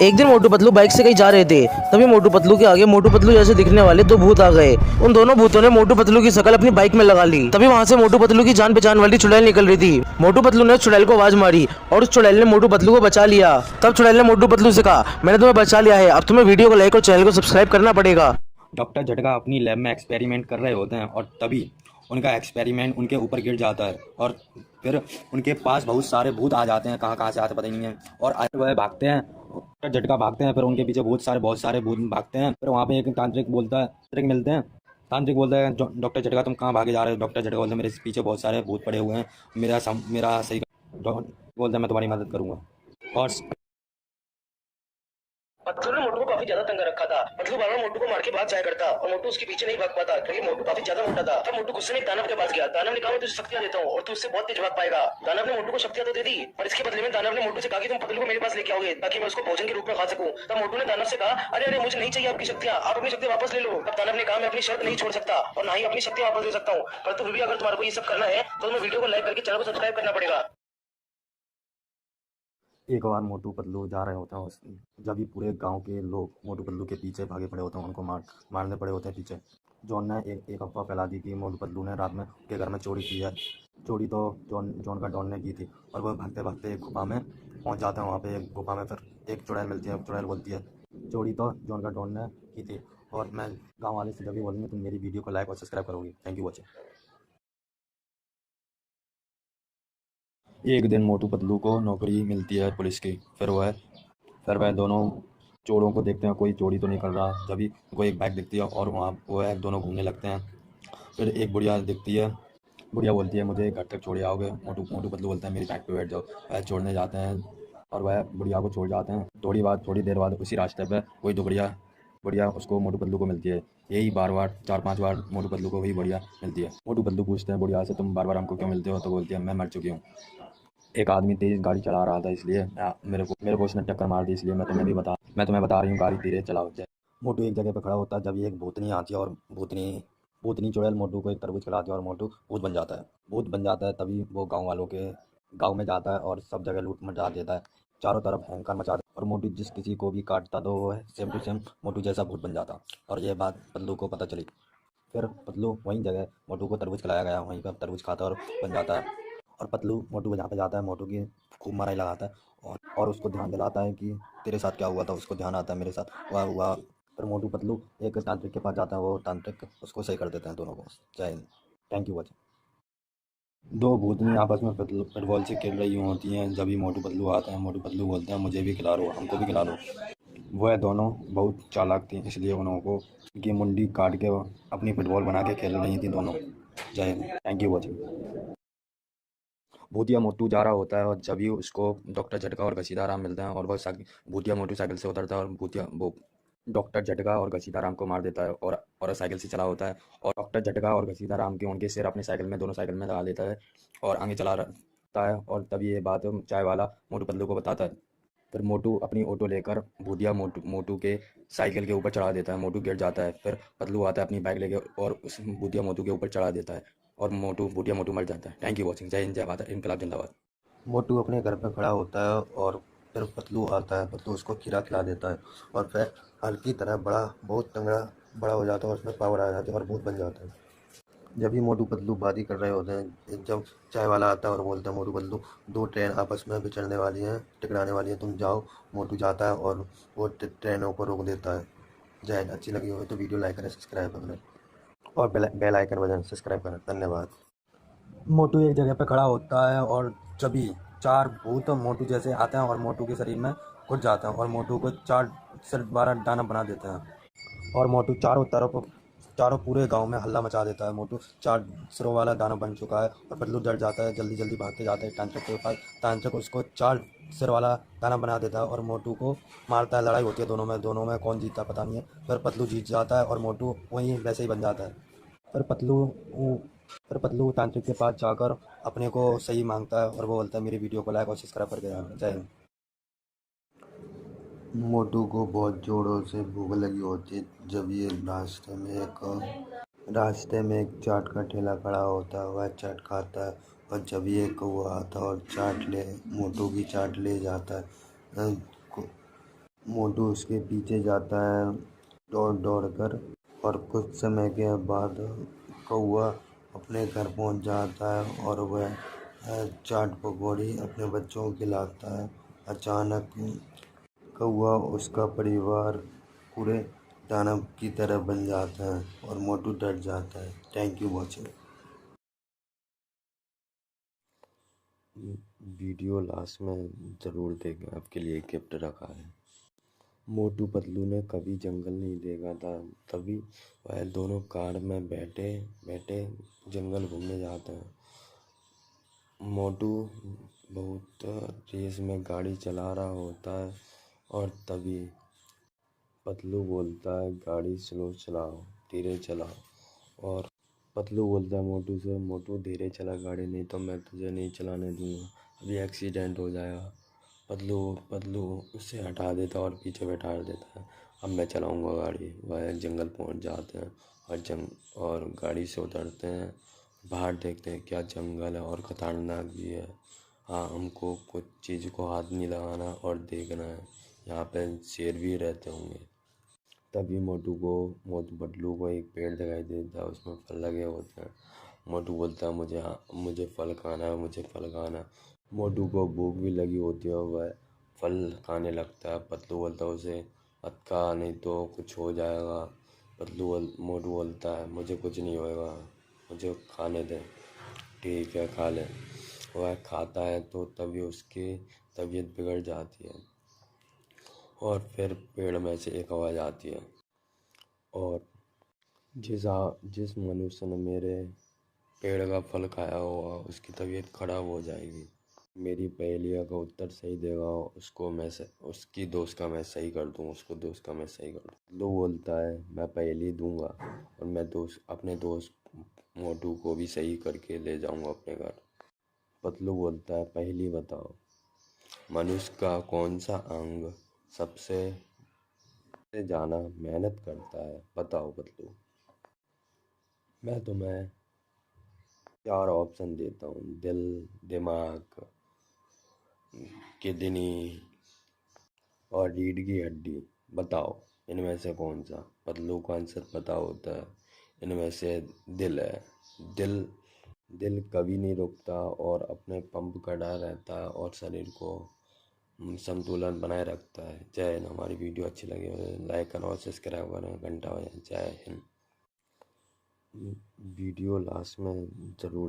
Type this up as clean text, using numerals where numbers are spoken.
एक दिन मोटू पतलू बाइक से कहीं जा रहे थे। तभी मोटू पतलू के आगे मोटू पतलू जैसे दिखने वाले दो भूत आ गए। उन दोनों भूतों ने मोटू पतलू की शकल अपनी बाइक में लगा ली। तभी वहां से मोटू पतलू की जान पहचान वाली चुड़ैल निकल रही थी। मोटू पतलू ने चुड़ैल को आवाज मारी और उस चुड़ैल ने मोटू पतलू को बचा लिया। तब चुड़ैल ने मोटू पतलू से कहा, मैंने तुम्हें बचा लिया है, अब तुम्हें वीडियो को लाइक और चैनल को सब्सक्राइब करना पड़ेगा। डॉक्टर झटका अपनी लैब में एक्सपेरिमेंट कर रहे होते हैं और तभी उनका एक्सपेरिमेंट उनके ऊपर गिर जाता है और फिर उनके पास बहुत सारे भूत आ जाते हैं। कहाँ से आते पता ही नहीं है और वह भागते हैं। डॉक्टर झटका भागते हैं, फिर उनके पीछे बहुत सारे भूत भागते हैं। फिर वहाँ पे एक तांत्रिक बोलता है, तांत्रिक मिलते हैं। तांत्रिक बोलता है, डॉक्टर झटका तुम कहाँ भागे जा रहे हो? डॉक्टर झटका बोलते हैं, मेरे पीछे बहुत सारे भूत पड़े हुए हैं, मेरा सही बोलता है, मैं तुम्हारी मदद करूँगा। और पतलू ने मोटू को काफी ज्यादा तंग रखा था। पतलू बार बार मोटू को मार के भाग जाया करता और मोटू उसके पीछे नहीं भाग पाता क्योंकि मोटू काफी ज्यादा मोटा था। तब मोटू गुस्से में दानव के पास गया। दानव ने कहा, मैं तुझे शक्तियां देता हूँ और तू उससे बहुत तेज भाग पाएगा। दानव ने मोटू को शक्तियां तो दे दी, पर इसके बदले में दानव ने मोटू से कहा कि तुम पतलू को मेरे पास लेके आओगे ताकि मैं उसको भोजन के रूप में खा सकूं। तब मोटू ने दानव से कहा, अरे अरे मुझे नहीं चाहिए आपकी शक्तियां, आप अपनी शक्ति वापस ले लो। तब दानव ने कहा, मैं अपनी शर्त नहीं छोड़ सकता और ना ही अपनी शक्ति वापस ले सकता हूँ, पर फिर भी अगर तुम्हारे को ये सब करना है तो तुम्हें वीडियो को लाइक करके चैनल को सब्सक्राइब करना पड़ेगा। एक बार मोटू पतलू जा रहे होते हैं, जब भी पूरे गांव के लोग मोटू पतलू के पीछे भागे पड़े होते हैं, उनको मारने पड़े होते हैं पीछे। जॉन ने एक अफवाह फैला दी कि मोटू पतलू ने रात में उनके घर में चोरी की है। चोरी तो जॉन का डॉन ने की थी और वह भागते भागते एक गुफा में पहुंच जाते हैं। वहाँ पे एक गुफा में फिर एक चुड़ैल मिलती है। चुड़ैल बोलती है, चोरी तो जॉन का डॉन ने की थी और मैं गाँव वाले से जब भी बोलेंगे तुम मेरी वीडियो को लाइक और सब्सक्राइब करोगी। Thank you watching. एक दिन मोटू पतलू को नौकरी मिलती है पुलिस की। फिर वह दोनों चोरों को देखते हैं, कोई चोरी तो नहीं कर रहा। जब भी उनको एक बाइक दिखती है और वहाँ वह दोनों घूमने लगते हैं। फिर एक बुढ़िया दिखती है। बुढ़िया बोलती है, मुझे घर तक छोड़ आओगे? मोटू मोटू पतलू बोलता है, मेरी बाइक पे बैठ जाओ। वह छोड़ने जाते हैं और वह बुढ़िया को छोड़ जाते हैं। थोड़ी देर बाद उसी रास्ते पर कोई दो बुढ़िया बुढ़िया उसको मोटू पतलू को मिलती है। यही बार 4-5 बार मोटू पतलू को वही बुढ़िया मिलती है। मोटू पतलू पूछते हैं बुढ़िया से, तुम बार बार हमको क्यों मिलते हो? तो बोलती है, मैं मर चुकी हूँ। एक आदमी तेज गाड़ी चला रहा था, इसलिए मेरे को उसने टक्कर मार दी, इसलिए मैं तुम्हें बता रही हूँ, गाड़ी धीरे चलाओ। मोटू एक जगह पर खड़ा होता है, जब ये एक भूतनी आती है और भूतनी चुड़ैल मोटू को एक तरबूज खिलाती है और मोटू भूत बन जाता है। तभी वो गांव में जाता है और सब जगह लूट मचा देता है, चारों तरफ भयंकर मचा देता है और मोटू जिस किसी को भी काटता तो वो है सेम टू सेम मोटू जैसा भूत बन जाता। और ये बात पतलू को पता चली। फिर पतलू वहीं जगह मोटू को तरबूज खिलाया गया, वहीं पर तरबूज खाता है और बन जाता है। और पतलू मोटू को जहाँ पे जाता है मोटू की खूब माराई लगाता है और उसको ध्यान दिलाता है कि तेरे साथ क्या हुआ था। उसको ध्यान आता है मेरे साथ हुआ। फिर मोटू पतलू एक तांत्रिक के पास जाता है, वो तांत्रिक उसको सही कर देते हैं दोनों को। जय हिंद। Thank you watching. दो भूतनी आपस में फुटबॉल से खेल रही होती हैं। जब भी मोटू पतलू आते हैं, मोटू पतलू बोलते हैं, मुझे भी खिला लो, हमको भी खिला लो। वह दोनों बहुत चालाक थी, इसलिए उनको उनकी मुंडी काट के अपनी फुटबॉल बना के खेल रही थी दोनों। जय हिंद। Thank you watching. भूतिया मोटू जा रहा होता है और जब भी उसको डॉक्टर झटका और घसीटा राम मिलते हैं और वह भूतिया मोटू साइकिल से उतरता है और भूतिया वो डॉक्टर झटका और घसीटा राम को मार देता है और साइकिल से चला होता है। और डॉक्टर झटका और घसीटा राम के उनके सिर अपनी साइकिल में दोनों साइकिल में लगा लेता है और आगे चला रहता है। और तभी ये बात चाय वाला मोटू पतलू को बताता है। फिर मोटू अपनी ऑटो लेकर भूतिया मोटू के साइकिल के ऊपर चढ़ा देता है। मोटू गिर जाता है। फिर पतलू आता है अपनी बाइक लेके और उस भूतिया मोटू के ऊपर चढ़ा देता है और भूतिया मोटू मर जाता है। Thank you watching. जय हिंद, जय भारत, इनकलाब जिंदाबाद। मोटू अपने घर पर खड़ा होता है और फिर पतलू आता है। पतलू उसको खीरा खिला देता है और फिर हल्की तरह बहुत तगड़ा बड़ा हो जाता है और उसमें पावर आ जाती है और भूत बन जाता है। जब भी मोटू पतलू बाजी कर रहे होते हैं, जब चाय वाला आता है और बोलता है, मोटू पतलू दो ट्रेन आपस में बिछड़ने वाली हैं, टकराने वाली हैं, तुम जाओ। मोटू जाता है और वो ट्रेनों को रोक देता है। जय हिंद। अच्छी लगी हो तो वीडियो लाइक करें, सब्सक्राइब करें और बेल आइकन बजाएं, सब्सक्राइब करें। धन्यवाद। मोटू एक जगह पे खड़ा होता है और जभी 4 भूत मोटू जैसे आते हैं और मोटू के शरीर में घुस जाते हैं और मोटू को 4 सिर 12 दाना बना देते हैं और मोटू चारों पूरे गांव में हल्ला मचा देता है। मोटू 4 सिरों वाला दाना बन चुका है और पतलू डर जाता है, जल्दी जल्दी भागते जाते हैं तांत्रिक के पास। तांत्रिक उसको 4 सिर वाला दाना बना देता है और मोटू को मारता है। लड़ाई होती है दोनों में कौन जीतता पता नहीं है। फिर पतलू जीत जाता है और मोटू वहीं वैसे ही बन जाता है। फिर पतलू तांत्रिक के पास जाकर अपने को सही मांगता है और वो बोलता है, मेरी वीडियो को लाइक और सब्सक्राइब करके जाना। जय हिंद। मोटू को बहुत जोरों से भूख लगी होती है। जब ये रास्ते में एक चाट का ठेला खड़ा होता है, वह चाट खाता है और जब ये कौवा आता है और मोटू की चाट ले जाता है। मोटू उसके पीछे जाता है दौड़ दौड़ कर और कुछ समय के बाद कौआ अपने घर पहुंच जाता है और वह चाट पकौड़ी अपने बच्चों को खिलाता है। अचानक कौआ उसका परिवार पूरे दानव की तरह बन जाता है और मोटू डर जाता है। Thank you watching. Video last में ज़रूर देखें, आपके लिए गिफ्ट रखा है। मोटू पतलू ने कभी जंगल नहीं देखा था, तभी वह दोनों कार में बैठे बैठे जंगल घूमने जाते हैं। मोटू बहुत तेज में गाड़ी चला रहा होता है और तभी पतलू बोलता है गाड़ी स्लो चलाओ, धीरे चलाओ। और पतलू बोलता है मोटू से, मोटू धीरे चला गाड़ी, नहीं तो मैं तुझे नहीं चलाने दूंगा, अभी एक्सीडेंट हो जाएगा। पतलू पतलू उससे हटा देता और पीछे बैठा देता है। अब मैं चलाऊंगा गाड़ी। वह जंगल पहुंच जाते हैं और गाड़ी से उतरते हैं। बाहर देखते हैं क्या जंगल है और खतरनाक भी है। हाँ, हमको कुछ चीज़ को हाथ नहीं लगाना और देखना है, यहाँ पे शेर भी रहते होंगे। तभी मोटू पतलू को एक पेड़ दिखाई देता है, उसमें फल लगे होते हैं। मोटू बोलता है मुझे फल खाना है, मुझे फल खाना है। मोटू को भूख भी लगी होती है और वह फल खाने लगता है। पतलू बोलता है उसे मत खा, नहीं तो कुछ हो जाएगा। मोटू बोलता है मुझे कुछ नहीं होएगा, मुझे खाने दे। ठीक है, खा ले। वह खाता है तो तभी उसकी तबीयत बिगड़ जाती है और फिर पेड़ में से एक आवाज़ आती है, और जिस मनुष्य ने मेरे पेड़ का फल खाया होगा उसकी तबीयत खराब हो जाएगी। मेरी पहेलियों का उत्तर सही देगा उसकी दोस्त का मैं सही कर दूँ, उसको दोस्त का मैं सही कर दूँ। लो बोलता है मैं पहेली दूंगा और मैं अपने दोस्त मोटू को भी सही करके ले जाऊंगा अपने घर। पतलू बोलता है पहेली बताओ, मनुष्य का कौन सा अंग सबसे ज्यादा मेहनत करता है, बताओ पतलू। मैं तुम्हें 4 ऑप्शन देता हूँ, दिल, दिमाग, किडनी और रीढ़ की हड्डी। बताओ इनमें से कौन सा। पतलू को आंसर पता होता है, इनमें से दिल है। दिल दिल कभी नहीं रुकता और अपने पंप करता रहता है और शरीर को संतुलन बनाए रखता है। जय हिंद। हमारी वीडियो अच्छी लगी हो लाइक करें और सब्सक्राइब करें, घंटा बजाएं। जय हिंद। वीडियो लास्ट में ज़रूर